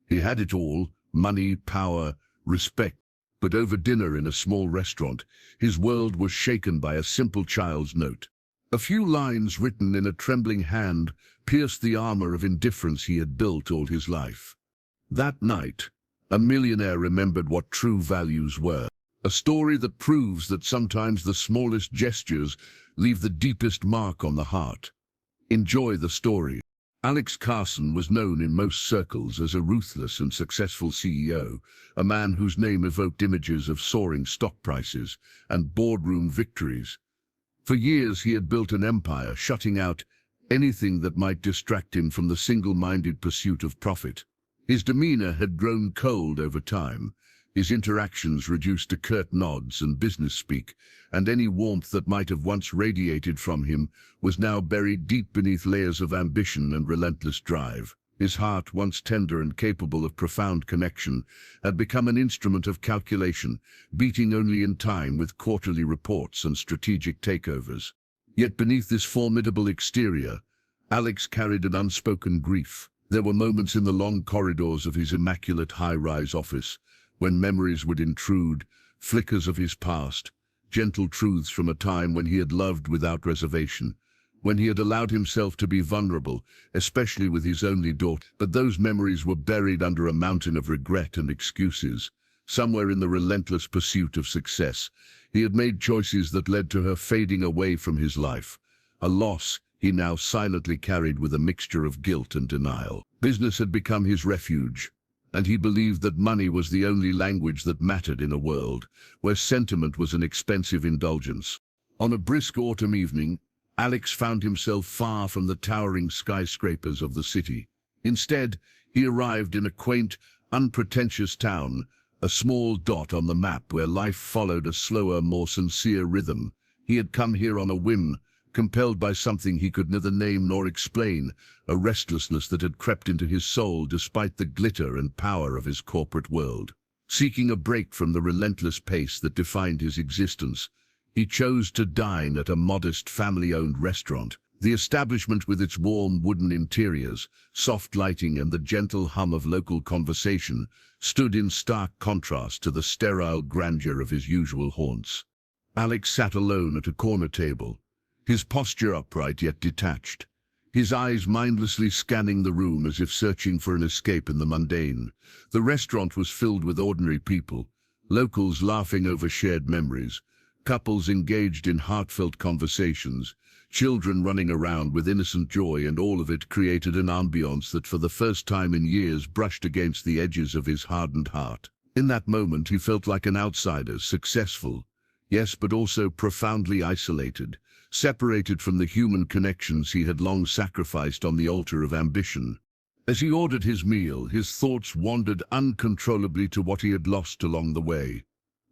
He had it all: money, power, respect. But over dinner in a small restaurant, his world was shaken by a simple child's note. A few lines written in a trembling hand pierced the armor of indifference he had built all his life. That night, a millionaire remembered what true values were. A story that proves that sometimes the smallest gestures leave the deepest mark on the heart. Enjoy the story. Alex Carson was known in most circles as a ruthless and successful CEO, a man whose name evoked images of soaring stock prices and boardroom victories. For years he had built an empire, shutting out anything that might distract him from the single-minded pursuit of profit. His demeanor had grown cold over time, his interactions reduced to curt nods and business speak, and any warmth that might have once radiated from him was now buried deep beneath layers of ambition and relentless drive. His heart, once tender and capable of profound connection, had become an instrument of calculation, beating only in time with quarterly reports and strategic takeovers. Yet beneath this formidable exterior, Alex carried an unspoken grief. There were moments in the long corridors of his immaculate high-rise office when memories would intrude, flickers of his past, gentle truths from a time when he had loved without reservation, when he had allowed himself to be vulnerable, especially with his only daughter. But those memories were buried under a mountain of regret and excuses. Somewhere in the relentless pursuit of success, he had made choices that led to her fading away from his life, a loss he now silently carried with a mixture of guilt and denial. Business had become his refuge, and he believed that money was the only language that mattered in a world where sentiment was an expensive indulgence. On a brisk autumn evening, Alex found himself far from the towering skyscrapers of the city. Instead, he arrived in a quaint, unpretentious town, a small dot on the map where life followed a slower, more sincere rhythm. He had come here on a whim, compelled by something he could neither name nor explain, a restlessness that had crept into his soul despite the glitter and power of his corporate world. Seeking a break from the relentless pace that defined his existence, he chose to dine at a modest family-owned restaurant. The establishment, with its warm wooden interiors, soft lighting and the gentle hum of local conversation, stood in stark contrast to the sterile grandeur of his usual haunts. Alex sat alone at a corner table, his posture upright yet detached, his eyes mindlessly scanning the room as if searching for an escape in the mundane. The restaurant was filled with ordinary people, locals laughing over shared memories, couples engaged in heartfelt conversations, children running around with innocent joy, and all of it created an ambiance that for the first time in years brushed against the edges of his hardened heart. In that moment he felt like an outsider, successful, yes, but also profoundly isolated, separated from the human connections he had long sacrificed on the altar of ambition. As he ordered his meal, his thoughts wandered uncontrollably to what he had lost along the way.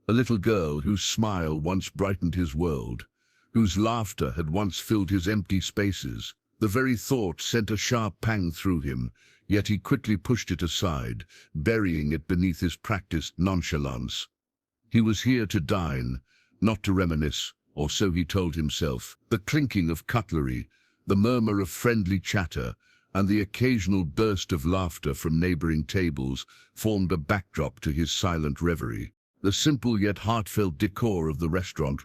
A little girl whose smile once brightened his world, whose laughter had once filled his empty spaces. The very thought sent a sharp pang through him, yet he quickly pushed it aside, burying it beneath his practiced nonchalance. He was here to dine, not to reminisce, or so he told himself. The clinking of cutlery, the murmur of friendly chatter, and the occasional burst of laughter from neighboring tables formed a backdrop to his silent reverie. The simple yet heartfelt decor of the restaurant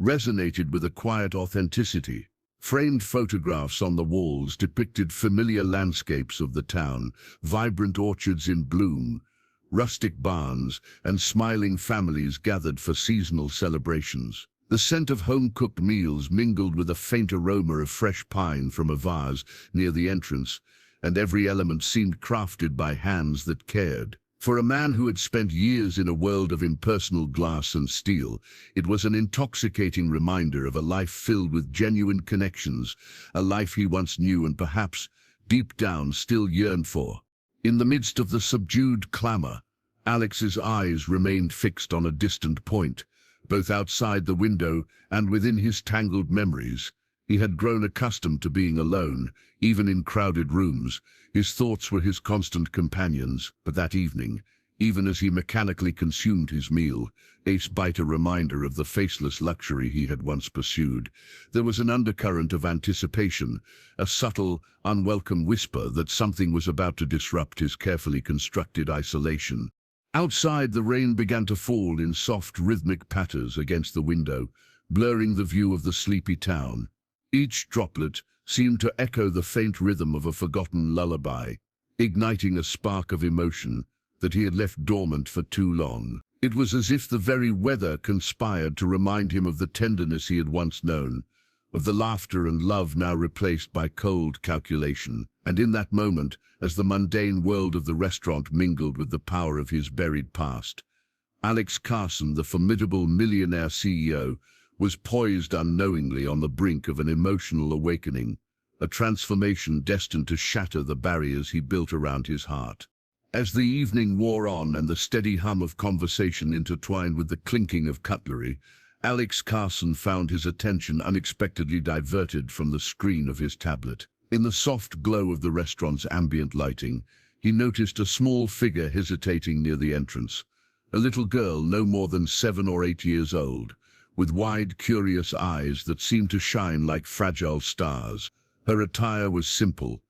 resonated with a quiet authenticity. Framed photographs on the walls depicted familiar landscapes of the town, vibrant orchards in bloom, rustic barns, and smiling families gathered for seasonal celebrations. The scent of home-cooked meals mingled with a faint aroma of fresh pine from a vase near the entrance, and every element seemed crafted by hands that cared. For a man who had spent years in a world of impersonal glass and steel, it was an intoxicating reminder of a life filled with genuine connections, a life he once knew and perhaps, deep down, still yearned for. In the midst of the subdued clamor, Alex's eyes remained fixed on a distant point, both outside the window and within his tangled memories. He had grown accustomed to being alone, even in crowded rooms. His thoughts were his constant companions, but that evening, Even as he mechanically consumed his meal, Ace bite a reminder of the faceless luxury he had once pursued. There was an undercurrent of anticipation, a subtle, unwelcome whisper that something was about to disrupt his carefully constructed isolation. Outside, the rain began to fall in soft, rhythmic patters against the window, blurring the view of the sleepy town. Each droplet seemed to echo the faint rhythm of a forgotten lullaby, igniting a spark of emotion that he had left dormant for too long. It was as if the very weather conspired to remind him of the tenderness he had once known, of the laughter and love now replaced by cold calculation. And in that moment, as the mundane world of the restaurant mingled with the power of his buried past, Alex Carson, the formidable millionaire CEO, was poised unknowingly on the brink of an emotional awakening, a transformation destined to shatter the barriers he built around his heart. As the evening wore on and the steady hum of conversation intertwined with the clinking of cutlery, Alex Carson found his attention unexpectedly diverted from the screen of his tablet. In the soft glow of the restaurant's ambient lighting, he noticed a small figure hesitating near the entrance, a little girl no more than 7 or 8 years old, with wide, curious eyes that seemed to shine like fragile stars. Her attire was simple,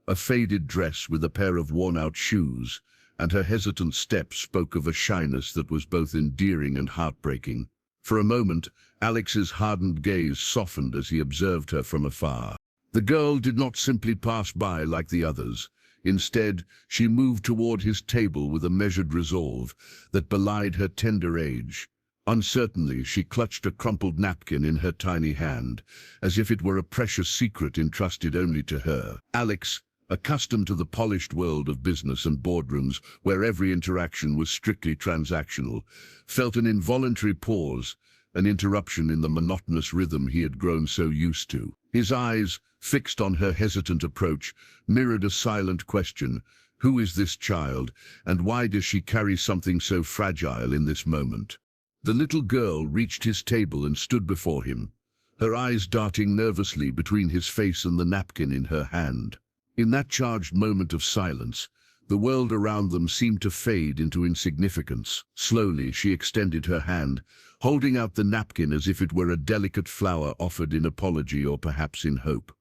a faded dress with a pair of worn-out shoes, and her hesitant step spoke of a shyness that was both endearing and heartbreaking. For a moment, Alex's hardened gaze softened as he observed her from afar. The girl did not simply pass by like the others. Instead, she moved toward his table with a measured resolve that belied her tender age. Uncertainly, she clutched a crumpled napkin in her tiny hand, as if it were a precious secret entrusted only to her. Alex, accustomed to the polished world of business and boardrooms where every interaction was strictly transactional, felt an involuntary pause, an interruption in the monotonous rhythm he had grown so used to. His eyes, fixed on her hesitant approach, mirrored a silent question: who is this child, and why does she carry something so fragile in this moment? The little girl reached his table and stood before him, her eyes darting nervously between his face and the napkin in her hand. In that charged moment of silence, the world around them seemed to fade into insignificance. Slowly, she extended her hand, holding out the napkin as if it were a delicate flower offered in apology or perhaps in hope.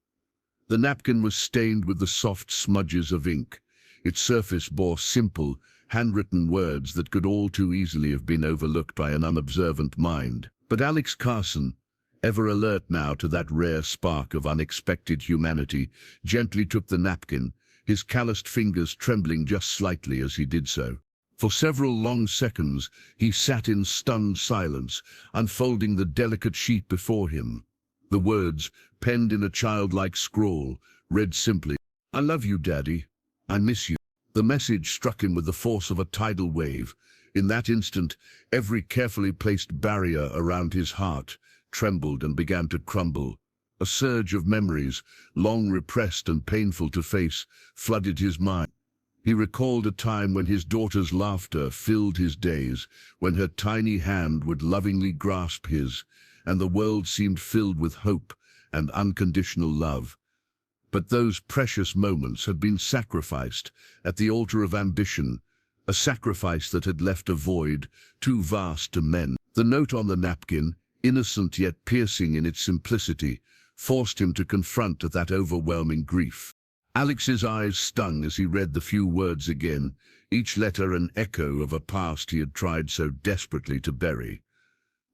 The napkin was stained with the soft smudges of ink. Its surface bore simple, handwritten words that could all too easily have been overlooked by an unobservant mind. But Alex Carson, ever alert now to that rare spark of unexpected humanity, gently took the napkin, his calloused fingers trembling just slightly as he did so. For several long seconds, he sat in stunned silence, unfolding the delicate sheet before him. The words, penned in a childlike scrawl, read simply, "I love you, Daddy. I miss you." The message struck him with the force of a tidal wave. In that instant, every carefully placed barrier around his heart trembled and began to crumble. A surge of memories, long repressed and painful to face, flooded his mind. He recalled a time when his daughter's laughter filled his days, when her tiny hand would lovingly grasp his, and the world seemed filled with hope and unconditional love. But those precious moments had been sacrificed at the altar of ambition, a sacrifice that had left a void too vast to mend. The note on the napkin, innocent yet piercing in its simplicity, forced him to confront that overwhelming grief. Alex's eyes stung as he read the few words again, each letter an echo of a past he had tried so desperately to bury.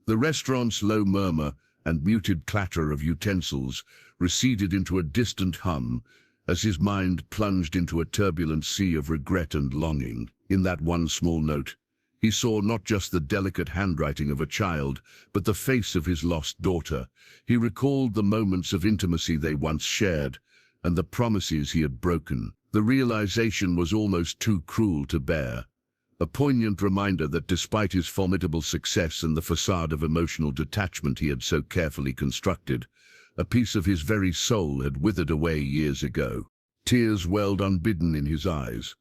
The restaurant's low murmur and muted clatter of utensils receded into a distant hum as his mind plunged into a turbulent sea of regret and longing. In that one small note, he saw not just the delicate handwriting of a child, but the face of his lost daughter. He recalled the moments of intimacy they once shared, and the promises he had broken. The realization was almost too cruel to bear, a poignant reminder that despite his formidable success and the facade of emotional detachment he had so carefully constructed, a piece of his very soul had withered away years ago. Tears welled unbidden in his eyes,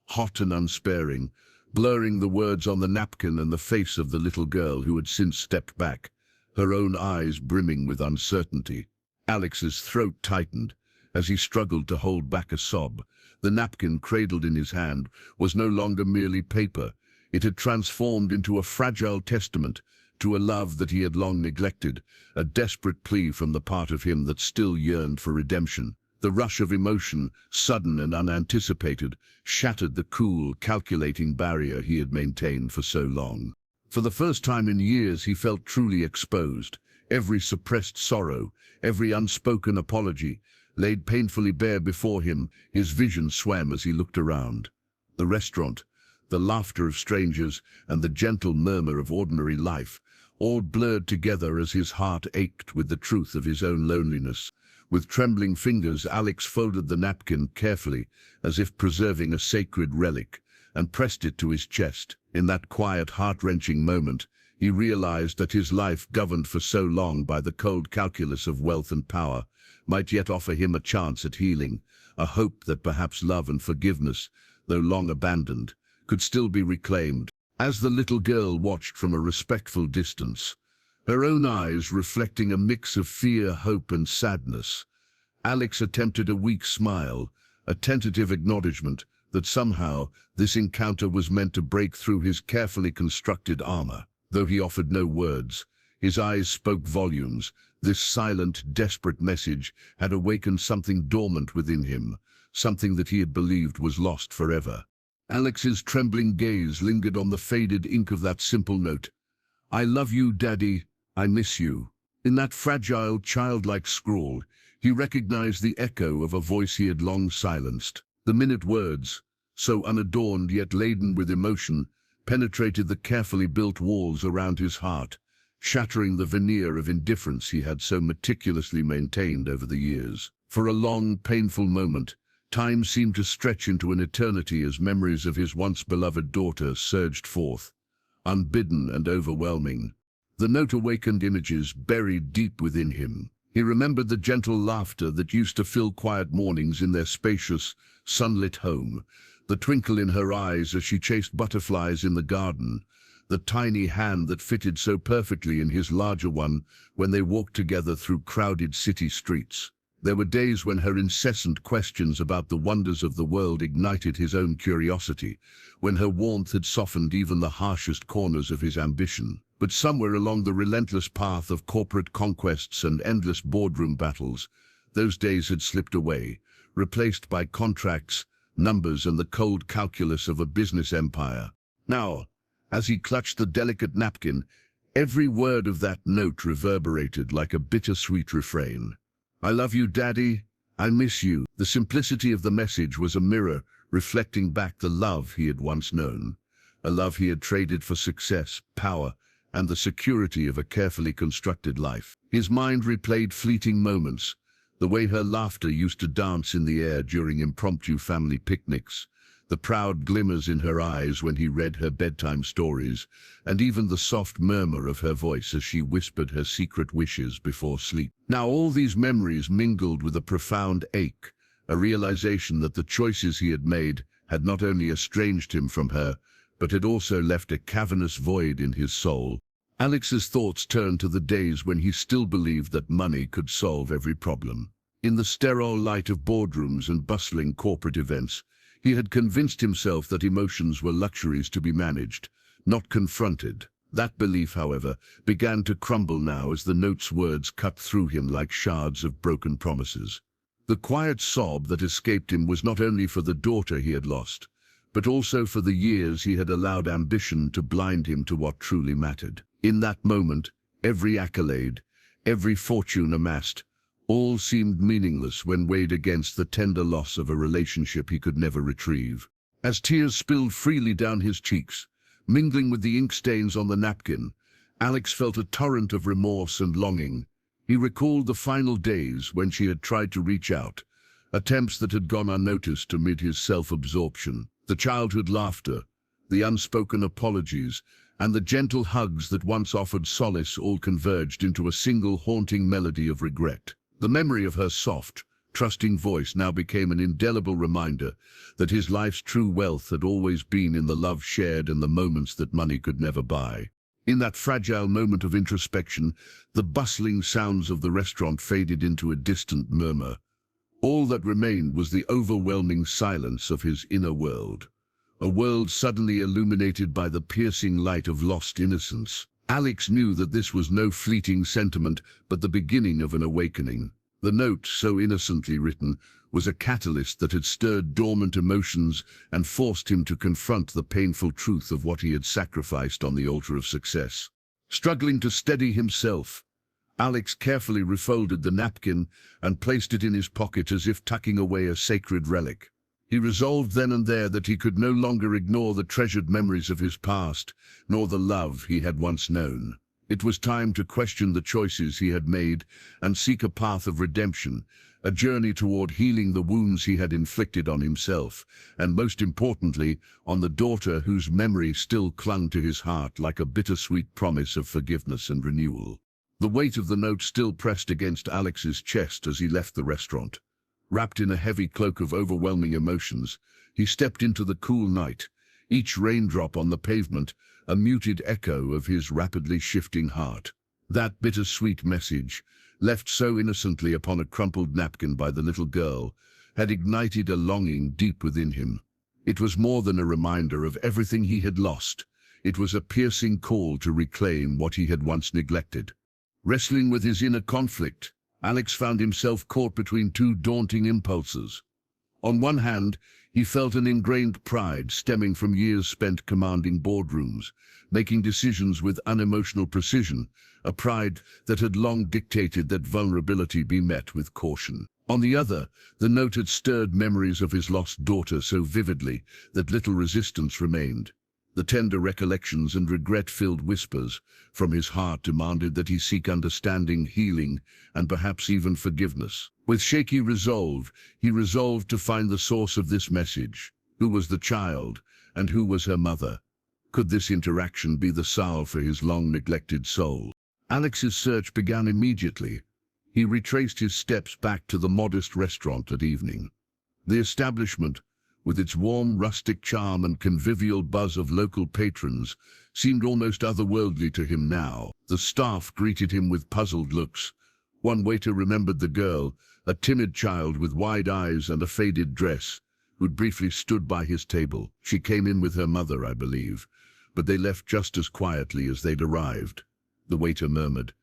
hot and unsparing, blurring the words on the napkin and the face of the little girl who had since stepped back, her own eyes brimming with uncertainty. Alex's throat tightened as he struggled to hold back a sob. The napkin, cradled in his hand, was no longer merely paper. It had transformed into a fragile testament to a love that he had long neglected, a desperate plea from the part of him that still yearned for redemption. The rush of emotion, sudden and unanticipated, shattered the cool, calculating barrier he had maintained for so long. For the first time in years, he felt truly exposed. Every suppressed sorrow, every unspoken apology, laid painfully bare before him. His vision swam as he looked around. The restaurant, the laughter of strangers, and the gentle murmur of ordinary life, all blurred together as his heart ached with the truth of his own loneliness. With trembling fingers, Alex folded the napkin carefully, as if preserving a sacred relic, and pressed it to his chest. In that quiet, heart-wrenching moment, he realized that his life, governed for so long by the cold calculus of wealth and power, might yet offer him a chance at healing, a hope that perhaps love and forgiveness, though long abandoned, could still be reclaimed. As the little girl watched from a respectful distance, her own eyes reflecting a mix of fear, hope, and sadness, Alex attempted a weak smile, a tentative acknowledgement that somehow this encounter was meant to break through his carefully constructed armor. Though he offered no words, his eyes spoke volumes. This silent, desperate message had awakened something dormant within him, something that he had believed was lost forever. Alex's trembling gaze lingered on the faded ink of that simple note. "I love you, Daddy. I miss you." In that fragile, childlike scrawl, he recognized the echo of a voice he had long silenced. The minute words, so unadorned yet laden with emotion, penetrated the carefully built walls around his heart, shattering the veneer of indifference he had so meticulously maintained over the years. For a long, painful moment, time seemed to stretch into an eternity as memories of his once beloved daughter surged forth, unbidden and overwhelming. The note awakened images buried deep within him. He remembered the gentle laughter that used to fill quiet mornings in their spacious, sunlit home, the twinkle in her eyes as she chased butterflies in the garden, the tiny hand that fitted so perfectly in his larger one when they walked together through crowded city streets. There were days when her incessant questions about the wonders of the world ignited his own curiosity, when her warmth had softened even the harshest corners of his ambition. But somewhere along the relentless path of corporate conquests and endless boardroom battles, those days had slipped away, replaced by contracts, numbers, and the cold calculus of a business empire. Now, as he clutched the delicate napkin, every word of that note reverberated like a bittersweet refrain. "I love you, Daddy. I miss you." The simplicity of the message was a mirror reflecting back the love he had once known, a love he had traded for success, power, and the security of a carefully constructed life. His mind replayed fleeting moments, the way her laughter used to dance in the air during impromptu family picnics, the proud glimmers in her eyes when he read her bedtime stories, and even the soft murmur of her voice as she whispered her secret wishes before sleep. Now all these memories mingled with a profound ache, a realization that the choices he had made had not only estranged him from her, but had also left a cavernous void in his soul. Alex's thoughts turned to the days when he still believed that money could solve every problem. In the sterile light of boardrooms and bustling corporate events, he had convinced himself that emotions were luxuries to be managed, not confronted. That belief, however, began to crumble now as the note's words cut through him like shards of broken promises. The quiet sob that escaped him was not only for the daughter he had lost, but also for the years he had allowed ambition to blind him to what truly mattered. In that moment, every accolade, every fortune amassed, all seemed meaningless when weighed against the tender loss of a relationship he could never retrieve. As tears spilled freely down his cheeks, mingling with the ink stains on the napkin, Alex felt a torrent of remorse and longing. He recalled the final days when she had tried to reach out, attempts that had gone unnoticed amid his self-absorption. The childhood laughter, the unspoken apologies, and the gentle hugs that once offered solace all converged into a single haunting melody of regret. The memory of her soft, trusting voice now became an indelible reminder that his life's true wealth had always been in the love shared and the moments that money could never buy. In that fragile moment of introspection, the bustling sounds of the restaurant faded into a distant murmur. All that remained was the overwhelming silence of his inner world, a world suddenly illuminated by the piercing light of lost innocence. Alex knew that this was no fleeting sentiment, but the beginning of an awakening. The note, so innocently written, was a catalyst that had stirred dormant emotions and forced him to confront the painful truth of what he had sacrificed on the altar of success. Struggling to steady himself, Alex carefully refolded the napkin and placed it in his pocket as if tucking away a sacred relic. He resolved then and there that he could no longer ignore the treasured memories of his past, nor the love he had once known. It was time to question the choices he had made and seek a path of redemption, a journey toward healing the wounds he had inflicted on himself, and most importantly, on the daughter whose memory still clung to his heart like a bittersweet promise of forgiveness and renewal. The weight of the note still pressed against Alex's chest as he left the restaurant. Wrapped in a heavy cloak of overwhelming emotions, he stepped into the cool night, each raindrop on the pavement a muted echo of his rapidly shifting heart. That bittersweet message, left so innocently upon a crumpled napkin by the little girl, had ignited a longing deep within him. It was more than a reminder of everything he had lost. It was a piercing call to reclaim what he had once neglected. Wrestling with his inner conflict, Alex found himself caught between two daunting impulses. On one hand, he felt an ingrained pride stemming from years spent commanding boardrooms, making decisions with unemotional precision, a pride that had long dictated that vulnerability be met with caution. On the other, the note had stirred memories of his lost daughter so vividly that little resistance remained. The tender recollections and regret-filled whispers from his heart demanded that he seek understanding, healing, and perhaps even forgiveness. With shaky resolve, he resolved to find the source of this message. Who was the child, and who was her mother? Could this interaction be the salve for his long-neglected soul? Alex's search began immediately. He retraced his steps back to the modest restaurant at evening. The establishment, with its warm rustic charm and convivial buzz of local patrons, seemed almost otherworldly to him now. The staff greeted him with puzzled looks. One waiter remembered the girl, a timid child with wide eyes and a faded dress, who'd briefly stood by his table. She came in with her mother, I believe, but they left just as quietly as they'd arrived, the waiter murmured,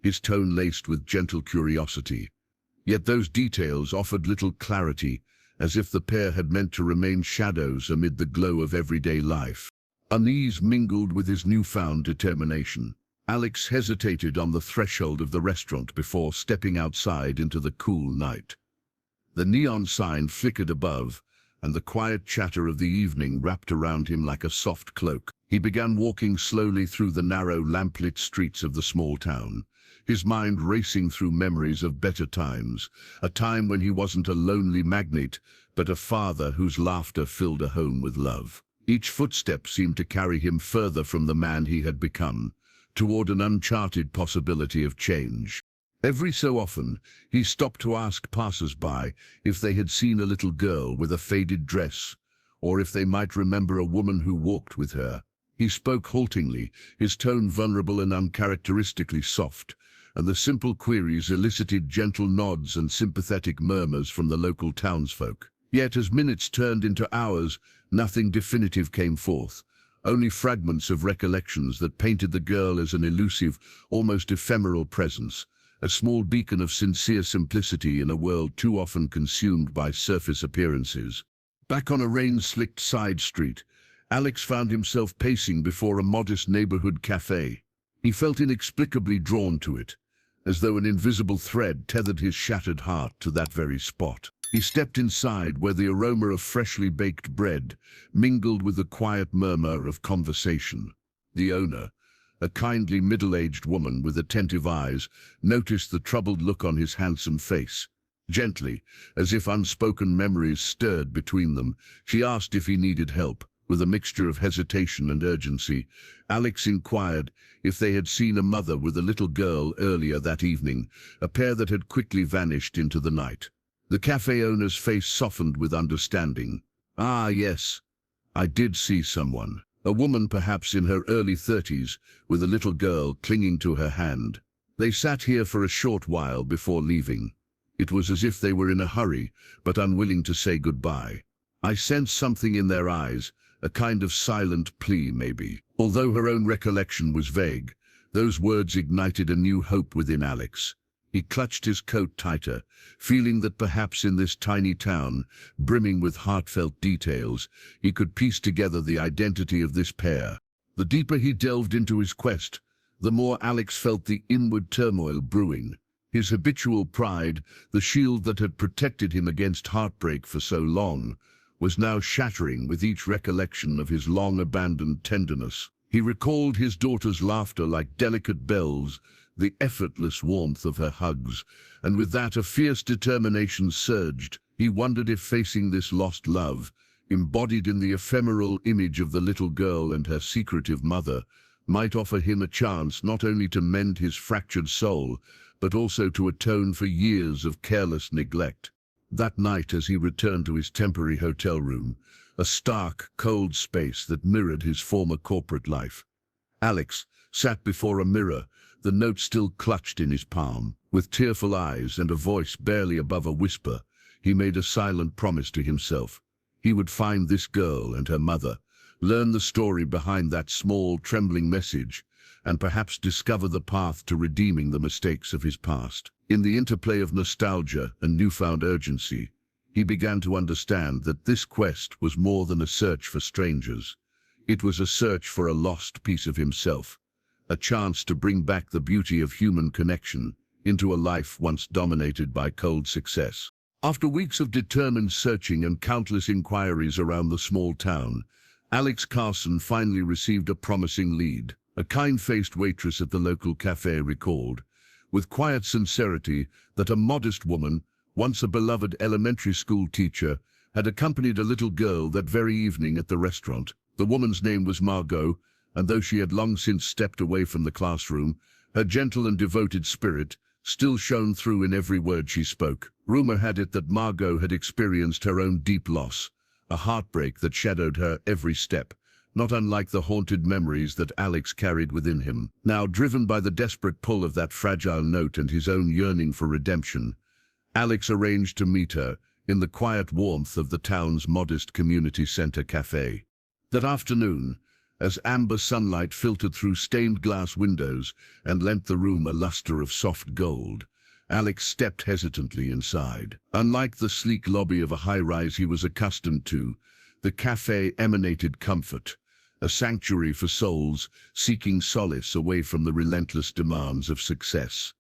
his tone laced with gentle curiosity. Yet those details offered little clarity, as if the pair had meant to remain shadows amid the glow of everyday life. Unease mingled with his newfound determination. Alex hesitated on the threshold of the restaurant before stepping outside into the cool night. The neon sign flickered above, and the quiet chatter of the evening wrapped around him like a soft cloak. He began walking slowly through the narrow, lamplit streets of the small town, his mind racing through memories of better times, a time when he wasn't a lonely magnate, but a father whose laughter filled a home with love. Each footstep seemed to carry him further from the man he had become, toward an uncharted possibility of change. Every so often, he stopped to ask passers-by if they had seen a little girl with a faded dress, or if they might remember a woman who walked with her. He spoke haltingly, his tone vulnerable and uncharacteristically soft, and the simple queries elicited gentle nods and sympathetic murmurs from the local townsfolk. Yet as minutes turned into hours, nothing definitive came forth, only fragments of recollections that painted the girl as an elusive, almost ephemeral presence, a small beacon of sincere simplicity in a world too often consumed by surface appearances. Back on a rain-slicked side street, Alex found himself pacing before a modest neighborhood cafe. He felt inexplicably drawn to it, as though an invisible thread tethered his shattered heart to that very spot. He stepped inside, where the aroma of freshly baked bread mingled with the quiet murmur of conversation. The owner, a kindly middle-aged woman with attentive eyes, noticed the troubled look on his handsome face. Gently, as if unspoken memories stirred between them, she asked if he needed help. With a mixture of hesitation and urgency, Alex inquired if they had seen a mother with a little girl earlier that evening, a pair that had quickly vanished into the night. The cafe owner's face softened with understanding. "Ah, yes, I did see someone. A woman perhaps in her early 30s, with a little girl clinging to her hand. They sat here for a short while before leaving. It was as if they were in a hurry, but unwilling to say goodbye. I sensed something in their eyes, a kind of silent plea maybe. Although her own recollection was vague, those words ignited a new hope within Alex. He clutched his coat tighter, feeling that perhaps in this tiny town, brimming with heartfelt details, he could piece together the identity of this pair. The deeper he delved into his quest, the more Alex felt the inward turmoil brewing. His habitual pride, the shield that had protected him against heartbreak for so long, was now shattering with each recollection of his long-abandoned tenderness. He recalled his daughter's laughter like delicate bells, the effortless warmth of her hugs, and with that a fierce determination surged. He wondered if facing this lost love, embodied in the ephemeral image of the little girl and her secretive mother, might offer him a chance not only to mend his fractured soul, but also to atone for years of careless neglect. That night, as he returned to his temporary hotel room, a stark, cold space that mirrored his former corporate life, Alex sat before a mirror, the note still clutched in his palm. With tearful eyes and a voice barely above a whisper, he made a silent promise to himself. He would find this girl and her mother, learn the story behind that small, trembling message, and perhaps discover the path to redeeming the mistakes of his past. In the interplay of nostalgia and newfound urgency, he began to understand that this quest was more than a search for strangers. It was a search for a lost piece of himself, a chance to bring back the beauty of human connection into a life once dominated by cold success. After weeks of determined searching and countless inquiries around the small town, Alex Carson finally received a promising lead. A kind-faced waitress at the local cafe recalled, with quiet sincerity, that a modest woman, once a beloved elementary school teacher, had accompanied a little girl that very evening at the restaurant. The woman's name was Margot, and though she had long since stepped away from the classroom, her gentle and devoted spirit still shone through in every word she spoke. Rumor had it that Margot had experienced her own deep loss, a heartbreak that shadowed her every step, not unlike the haunted memories that Alex carried within him. Now, driven by the desperate pull of that fragile note and his own yearning for redemption, Alex arranged to meet her in the quiet warmth of the town's modest community center cafe. That afternoon, as amber sunlight filtered through stained glass windows and lent the room a luster of soft gold, Alex stepped hesitantly inside. Unlike the sleek lobby of a high-rise he was accustomed to, the cafe emanated comfort, a sanctuary for souls seeking solace away from the relentless demands of success.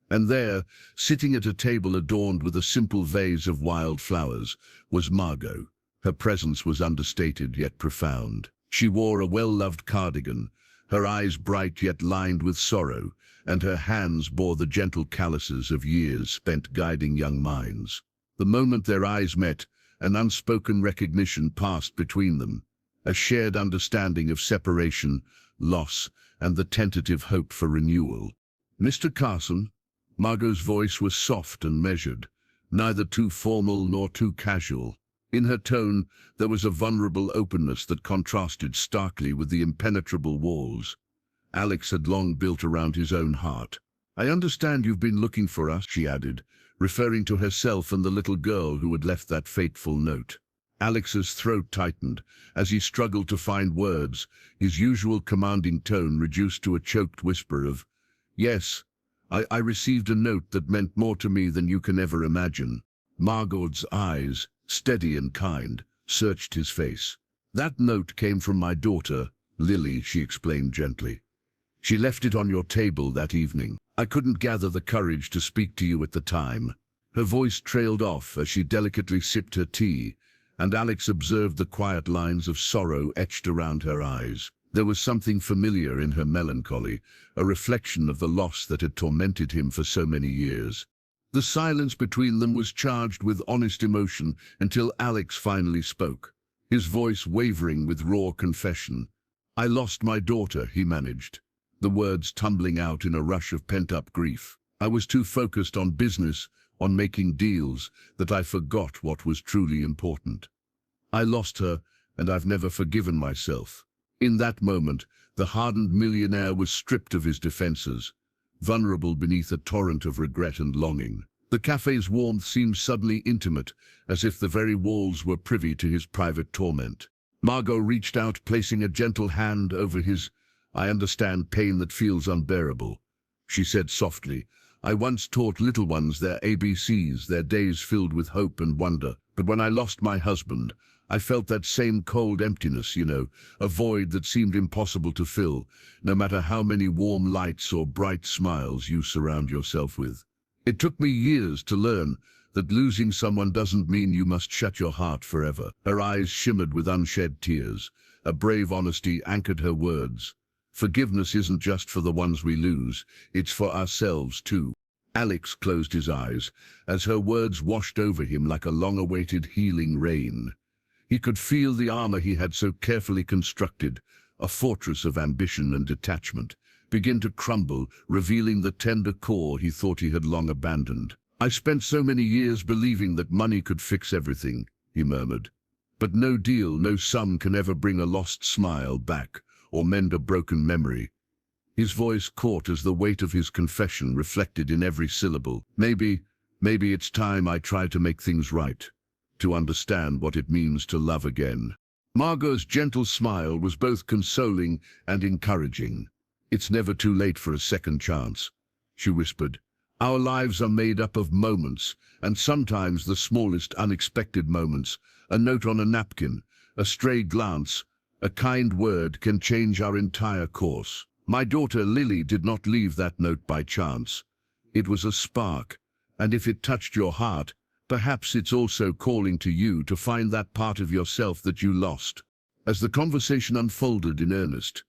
And there, sitting at a table adorned with a simple vase of wild flowers, was Margot. Her presence was understated yet profound. She wore a well-loved cardigan, her eyes bright yet lined with sorrow, and her hands bore the gentle calluses of years spent guiding young minds. The moment their eyes met, an unspoken recognition passed between them, a shared understanding of separation, loss, and the tentative hope for renewal. "Mr. Carson?" Margot's voice was soft and measured, neither too formal nor too casual. In her tone, there was a vulnerable openness that contrasted starkly with the impenetrable walls Alex had long built around his own heart. "I understand you've been looking for us," she added, referring to herself and the little girl who had left that fateful note. Alex's throat tightened as he struggled to find words, his usual commanding tone reduced to a choked whisper of, "Yes, I received a note that meant more to me than you can ever imagine." Margot's eyes, steady and kind, searched his face. "That note came from my daughter, Lily," she explained gently. "She left it on your table that evening. I couldn't gather the courage to speak to you at the time." Her voice trailed off as she delicately sipped her tea, and Alex observed the quiet lines of sorrow etched around her eyes. There was something familiar in her melancholy, a reflection of the loss that had tormented him for so many years. The silence between them was charged with honest emotion until Alex finally spoke, his voice wavering with raw confession. "I lost my daughter," he managed, the words tumbling out in a rush of pent-up grief. "I was too focused on business, on making deals, that I forgot what was truly important. I lost her, and I've never forgiven myself." In that moment, the hardened millionaire was stripped of his defenses, vulnerable beneath a torrent of regret and longing. The cafe's warmth seemed suddenly intimate, as if the very walls were privy to his private torment. Margot reached out, placing a gentle hand over his. "I understand pain that feels unbearable," she said softly. "I once taught little ones their ABCs, their days filled with hope and wonder. But when I lost my husband, I felt that same cold emptiness, a void that seemed impossible to fill, no matter how many warm lights or bright smiles you surround yourself with. It took me years to learn that losing someone doesn't mean you must shut your heart forever." Her eyes shimmered with unshed tears. A brave honesty anchored her words. "Forgiveness isn't just for the ones we lose, it's for ourselves too." Alex closed his eyes as her words washed over him like a long-awaited healing rain. He could feel the armor he had so carefully constructed, a fortress of ambition and detachment, begin to crumble, revealing the tender core he thought he had long abandoned. "I spent so many years believing that money could fix everything," he murmured. "But no deal, no sum can ever bring a lost smile back or mend a broken memory." His voice caught as the weight of his confession reflected in every syllable. Maybe it's time I try to make things right, to understand what it means to love again." Margot's gentle smile was both consoling and encouraging. "It's never too late for a second chance," she whispered. "Our lives are made up of moments, and sometimes the smallest unexpected moments, a note on a napkin, a stray glance, a kind word can change our entire course. My daughter Lily did not leave that note by chance. It was a spark, and if it touched your heart, perhaps it's also calling to you to find that part of yourself that you lost." As the conversation unfolded in earnest,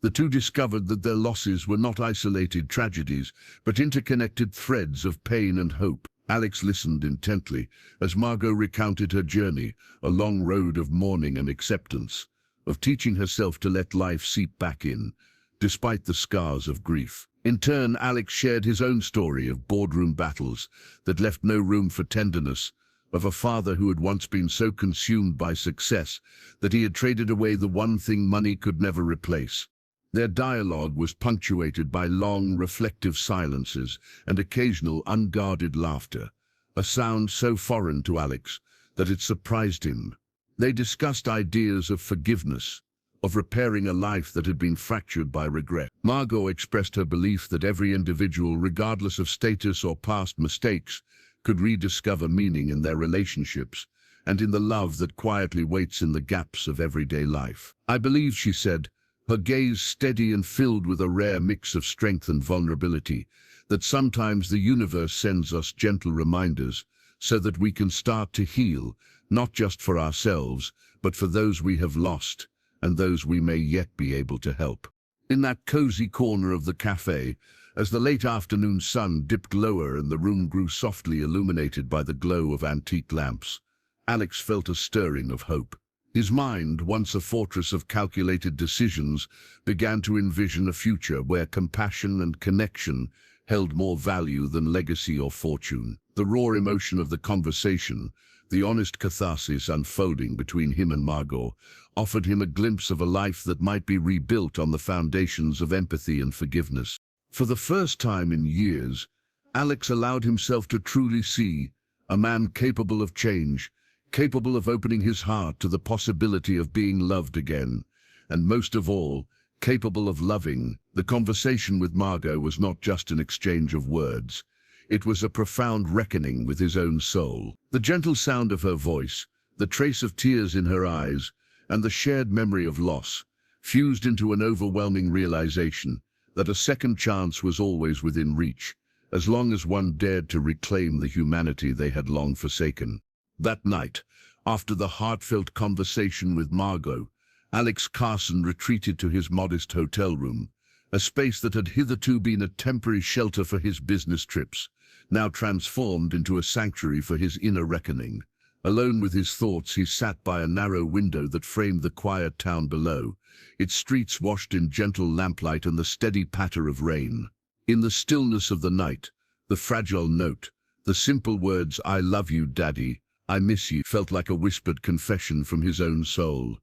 the two discovered that their losses were not isolated tragedies, but interconnected threads of pain and hope. Alex listened intently as Margot recounted her journey, a long road of mourning and acceptance, of teaching herself to let life seep back in, despite the scars of grief. In turn, Alex shared his own story of boardroom battles that left no room for tenderness, of a father who had once been so consumed by success that he had traded away the one thing money could never replace. Their dialogue was punctuated by long, reflective silences and occasional unguarded laughter, a sound so foreign to Alex that it surprised him. They discussed ideas of forgiveness, of repairing a life that had been fractured by regret. Margot expressed her belief that every individual, regardless of status or past mistakes, could rediscover meaning in their relationships and in the love that quietly waits in the gaps of everyday life. "I believe," she said, her gaze steady and filled with a rare mix of strength and vulnerability, "that sometimes the universe sends us gentle reminders so that we can start to heal, not just for ourselves, but for those we have lost and those we may yet be able to help." In that cozy corner of the cafe, as the late afternoon sun dipped lower and the room grew softly illuminated by the glow of antique lamps, Alex felt a stirring of hope. His mind, once a fortress of calculated decisions, began to envision a future where compassion and connection held more value than legacy or fortune. The raw emotion of the conversation, the honest catharsis unfolding between him and Margot, offered him a glimpse of a life that might be rebuilt on the foundations of empathy and forgiveness. For the first time in years, Alex allowed himself to truly see a man capable of change, capable of opening his heart to the possibility of being loved again, and most of all, capable of loving. The conversation with Margot was not just an exchange of words. It was a profound reckoning with his own soul. The gentle sound of her voice, the trace of tears in her eyes, and the shared memory of loss, fused into an overwhelming realization that a second chance was always within reach, as long as one dared to reclaim the humanity they had long forsaken. That night, after the heartfelt conversation with Margot, Alex Carson retreated to his modest hotel room, a space that had hitherto been a temporary shelter for his business trips, now transformed into a sanctuary for his inner reckoning. Alone with his thoughts, he sat by a narrow window that framed the quiet town below, its streets washed in gentle lamplight and the steady patter of rain. In the stillness of the night, the fragile note, the simple words, "I love you, Daddy, I miss you," felt like a whispered confession from his own soul.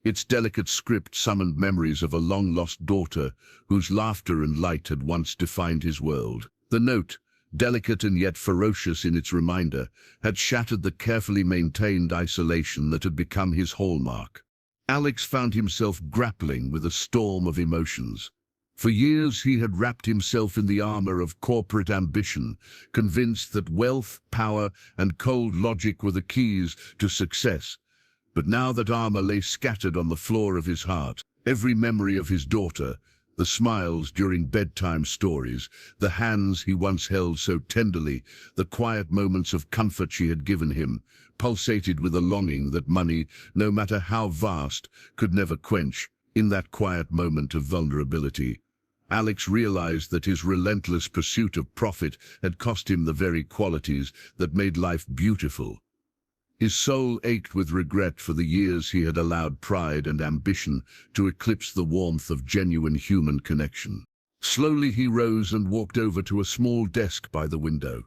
Its delicate script summoned memories of a long-lost daughter whose laughter and light had once defined his world. The note, delicate and yet ferocious in its reminder, had shattered the carefully maintained isolation that had become his hallmark. Alex found himself grappling with a storm of emotions. For years he had wrapped himself in the armor of corporate ambition, convinced that wealth, power, and cold logic were the keys to success. But now that armor lay scattered on the floor of his heart, every memory of his daughter, the smiles during bedtime stories, the hands he once held so tenderly, the quiet moments of comfort she had given him, pulsated with a longing that money, no matter how vast, could never quench. In that quiet moment of vulnerability, Alex realized that his relentless pursuit of profit had cost him the very qualities that made life beautiful. His soul ached with regret for the years he had allowed pride and ambition to eclipse the warmth of genuine human connection. Slowly he rose and walked over to a small desk by the window.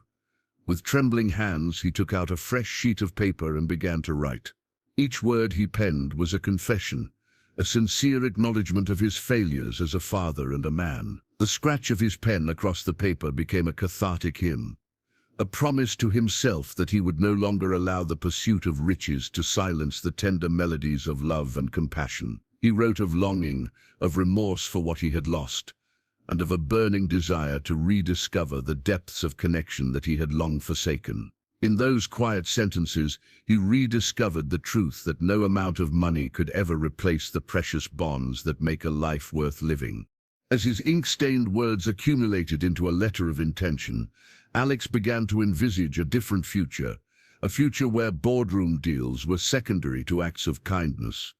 With trembling hands, he took out a fresh sheet of paper and began to write. Each word he penned was a confession, a sincere acknowledgement of his failures as a father and a man. The scratch of his pen across the paper became a cathartic hymn, a promise to himself that he would no longer allow the pursuit of riches to silence the tender melodies of love and compassion. He wrote of longing, of remorse for what he had lost, and of a burning desire to rediscover the depths of connection that he had long forsaken. In those quiet sentences, he rediscovered the truth that no amount of money could ever replace the precious bonds that make a life worth living. As his ink-stained words accumulated into a letter of intention, Alex began to envisage a different future, a future where boardroom deals were secondary to acts of kindness,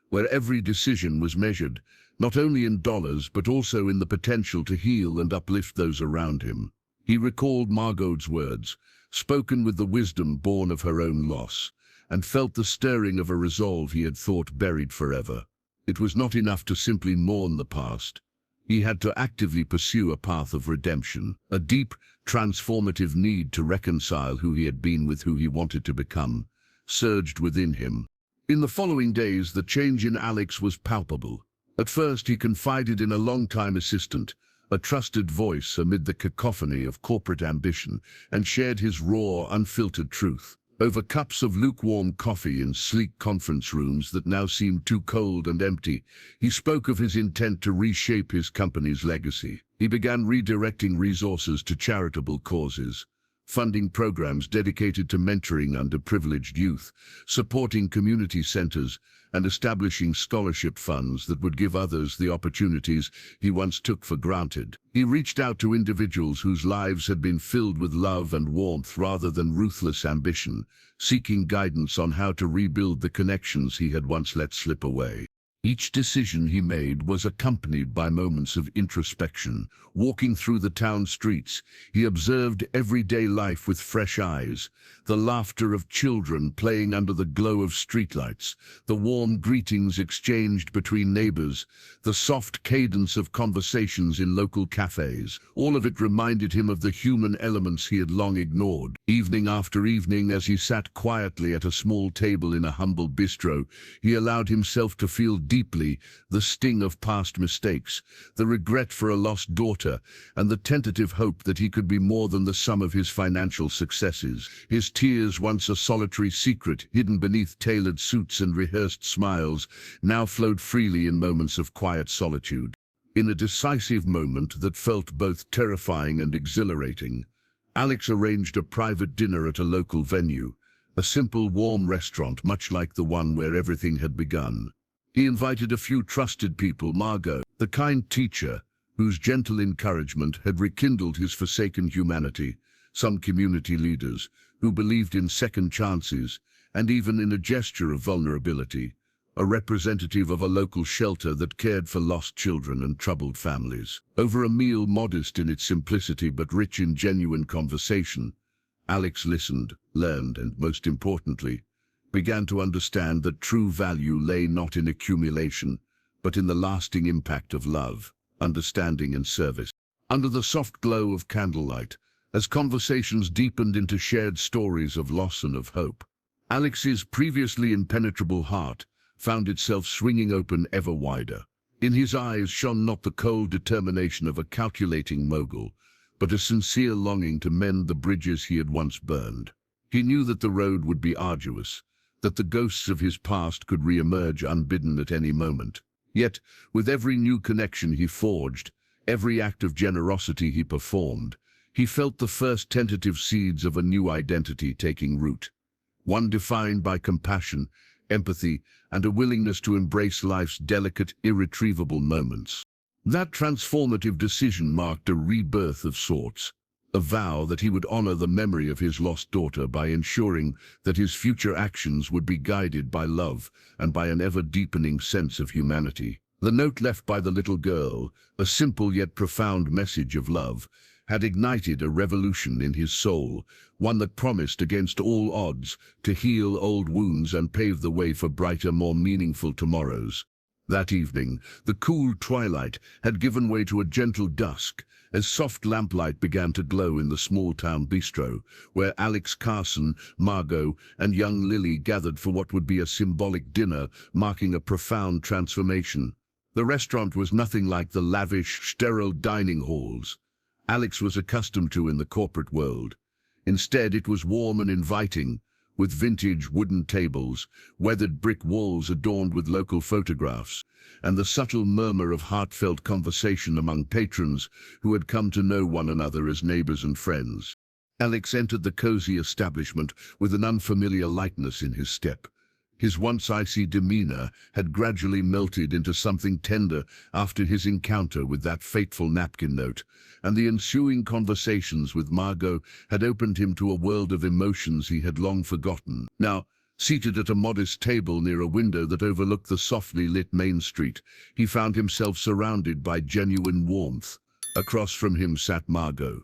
where every decision was measured, not only in dollars but also in the potential to heal and uplift those around him. He recalled Margot's words, spoken with the wisdom born of her own loss, and felt the stirring of a resolve he had thought buried forever. It was not enough to simply mourn the past. He had to actively pursue a path of redemption, a deep, transformative need to reconcile who he had been with who he wanted to become, surged within him. In the following days, the change in Alex was palpable. At first, he confided in a longtime assistant, a trusted voice amid the cacophony of corporate ambition, and shared his raw, unfiltered truth. Over cups of lukewarm coffee in sleek conference rooms that now seemed too cold and empty, he spoke of his intent to reshape his company's legacy. He began redirecting resources to charitable causes, funding programs dedicated to mentoring underprivileged youth, supporting community centers, and establishing scholarship funds that would give others the opportunities he once took for granted. He reached out to individuals whose lives had been filled with love and warmth rather than ruthless ambition, seeking guidance on how to rebuild the connections he had once let slip away. Each decision he made was accompanied by moments of introspection. Walking through the town streets, he observed everyday life with fresh eyes, the laughter of children playing under the glow of streetlights, the warm greetings exchanged between neighbors, the soft cadence of conversations in local cafes. All of it reminded him of the human elements he had long ignored. Evening after evening, as he sat quietly at a small table in a humble bistro, he allowed himself to feel deeply the sting of past mistakes, the regret for a lost daughter, and the tentative hope that he could be more than the sum of his financial successes. His tears, once a solitary secret hidden beneath tailored suits and rehearsed smiles, now flowed freely in moments of quiet solitude. In a decisive moment that felt both terrifying and exhilarating, Alex arranged a private dinner at a local venue, a simple, warm restaurant much like the one where everything had begun. He invited a few trusted people: Margot, the kind teacher, whose gentle encouragement had rekindled his forsaken humanity, some community leaders, who believed in second chances, and even in a gesture of vulnerability, a representative of a local shelter that cared for lost children and troubled families. Over a meal modest in its simplicity but rich in genuine conversation, Alex listened, learned, and most importantly, began to understand that true value lay not in accumulation, but in the lasting impact of love, understanding, and service. Under the soft glow of candlelight, as conversations deepened into shared stories of loss and of hope, Alex's previously impenetrable heart found itself swinging open ever wider. In his eyes shone not the cold determination of a calculating mogul, but a sincere longing to mend the bridges he had once burned. He knew that the road would be arduous, that the ghosts of his past could re-emerge unbidden at any moment. Yet, with every new connection he forged, every act of generosity he performed, he felt the first tentative seeds of a new identity taking root, one defined by compassion, empathy, and a willingness to embrace life's delicate, irretrievable moments. That transformative decision marked a rebirth of sorts, a vow that he would honor the memory of his lost daughter by ensuring that his future actions would be guided by love and by an ever-deepening sense of humanity. The note left by the little girl, a simple yet profound message of love, had ignited a revolution in his soul, one that promised against all odds to heal old wounds and pave the way for brighter, more meaningful tomorrows. That evening, the cool twilight had given way to a gentle dusk, as soft lamplight began to glow in the small-town bistro, where Alex Carson, Margot, and young Lily gathered for what would be a symbolic dinner, marking a profound transformation. The restaurant was nothing like the lavish, sterile dining halls Alex was accustomed to in the corporate world. Instead, it was warm and inviting, with vintage wooden tables, weathered brick walls adorned with local photographs, and the subtle murmur of heartfelt conversation among patrons who had come to know one another as neighbors and friends. Alex entered the cozy establishment with an unfamiliar lightness in his step. His once icy demeanor had gradually melted into something tender after his encounter with that fateful napkin note, and the ensuing conversations with Margot had opened him to a world of emotions he had long forgotten. Now, seated at a modest table near a window that overlooked the softly lit main street, he found himself surrounded by genuine warmth. Across from him sat Margot,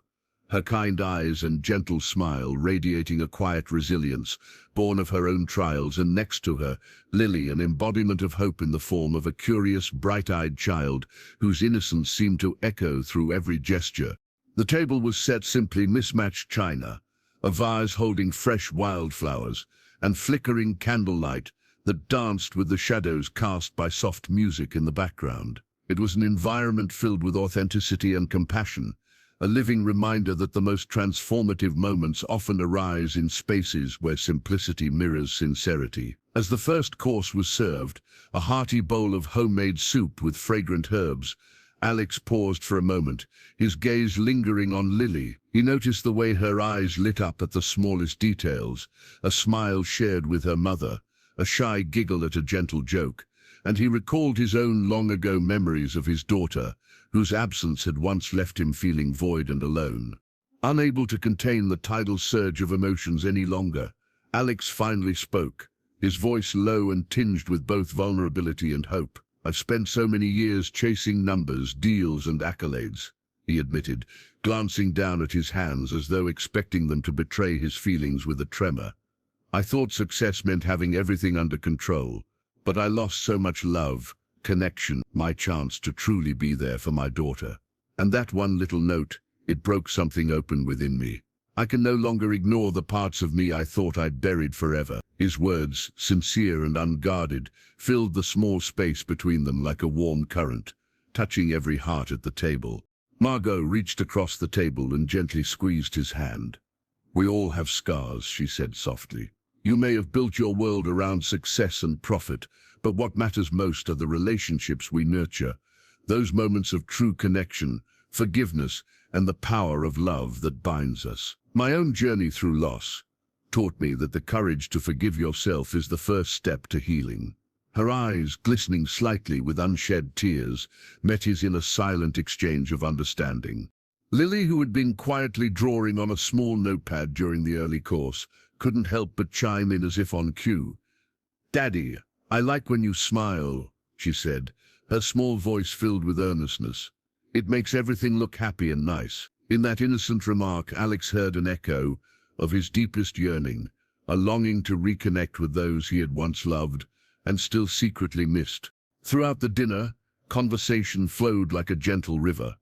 her kind eyes and gentle smile radiating a quiet resilience, born of her own trials, and next to her, Lily, an embodiment of hope in the form of a curious, bright-eyed child whose innocence seemed to echo through every gesture. The table was set simply mismatched china, a vase holding fresh wildflowers, and flickering candlelight that danced with the shadows cast by soft music in the background. It was an environment filled with authenticity and compassion, a living reminder that the most transformative moments often arise in spaces where simplicity mirrors sincerity. As the first course was served, a hearty bowl of homemade soup with fragrant herbs, Alex paused for a moment, his gaze lingering on Lily. He noticed the way her eyes lit up at the smallest details, a smile shared with her mother, a shy giggle at a gentle joke, and he recalled his own long-ago memories of his daughter, whose absence had once left him feeling void and alone. Unable to contain the tidal surge of emotions any longer, Alex finally spoke, his voice low and tinged with both vulnerability and hope. "I've spent so many years chasing numbers, deals, and accolades," he admitted, glancing down at his hands as though expecting them to betray his feelings with a tremor. "I thought success meant having everything under control, but I lost so much love, connection, my chance to truly be there for my daughter. And that one little note, it broke something open within me. I can no longer ignore the parts of me I thought I'd buried forever." His words, sincere and unguarded, filled the small space between them like a warm current, touching every heart at the table. Margot reached across the table and gently squeezed his hand. "We all have scars," she said softly. "You may have built your world around success and profit, but what matters most are the relationships we nurture, those moments of true connection, forgiveness, and the power of love that binds us. My own journey through loss taught me that the courage to forgive yourself is the first step to healing." Her eyes, glistening slightly with unshed tears, met his in a silent exchange of understanding. Lily, who had been quietly drawing on a small notepad during the early course, couldn't help but chime in as if on cue. "Daddy, I like when you smile," she said, her small voice filled with earnestness. "It makes everything look happy and nice." In that innocent remark, Alex heard an echo of his deepest yearning, a longing to reconnect with those he had once loved and still secretly missed. Throughout the dinner, conversation flowed like a gentle river.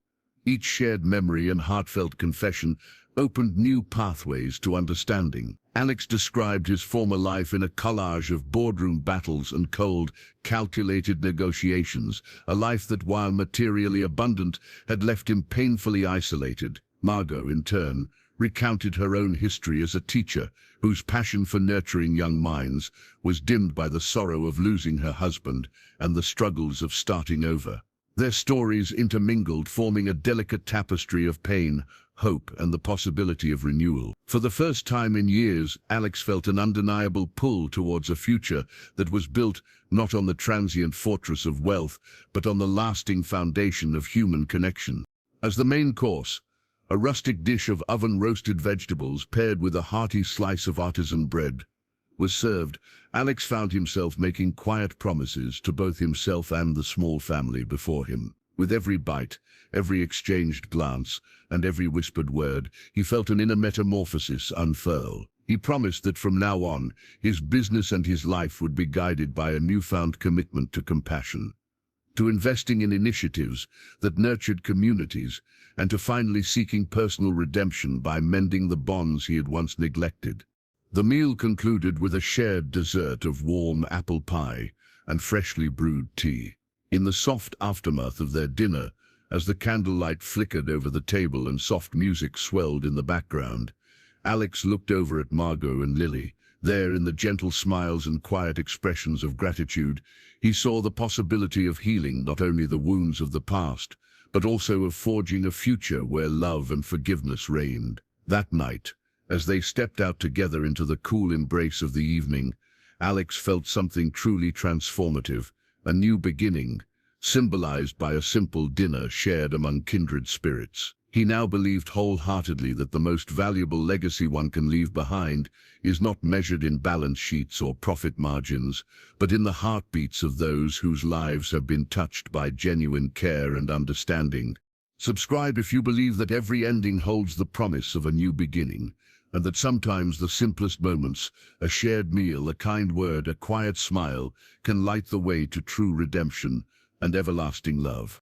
Each shared memory and heartfelt confession opened new pathways to understanding. Alex described his former life in a collage of boardroom battles and cold, calculated negotiations, a life that, while materially abundant, had left him painfully isolated. Margot, in turn, recounted her own history as a teacher whose passion for nurturing young minds was dimmed by the sorrow of losing her husband and the struggles of starting over. Their stories intermingled, forming a delicate tapestry of pain, hope, and the possibility of renewal. For the first time in years, Alex felt an undeniable pull towards a future that was built not on the transient fortress of wealth, but on the lasting foundation of human connection. As the main course, a rustic dish of oven-roasted vegetables paired with a hearty slice of artisan bread was served. Alex found himself making quiet promises to both himself and the small family before him. With every bite, every exchanged glance, and every whispered word, he felt an inner metamorphosis unfurl. He promised that from now on, his business and his life would be guided by a newfound commitment to compassion, to investing in initiatives that nurtured communities, and to finally seeking personal redemption by mending the bonds he had once neglected. The meal concluded with a shared dessert of warm apple pie and freshly brewed tea. In the soft aftermath of their dinner, as the candlelight flickered over the table and soft music swelled in the background, Alex looked over at Margot and Lily. There, in the gentle smiles and quiet expressions of gratitude, he saw the possibility of healing not only the wounds of the past, but also of forging a future where love and forgiveness reigned. That night, as they stepped out together into the cool embrace of the evening, Alex felt something truly transformative, a new beginning, symbolized by a simple dinner shared among kindred spirits. He now believed wholeheartedly that the most valuable legacy one can leave behind is not measured in balance sheets or profit margins, but in the heartbeats of those whose lives have been touched by genuine care and understanding. Subscribe if you believe that every ending holds the promise of a new beginning, and that sometimes the simplest moments, a shared meal, a kind word, a quiet smile, can light the way to true redemption and everlasting love.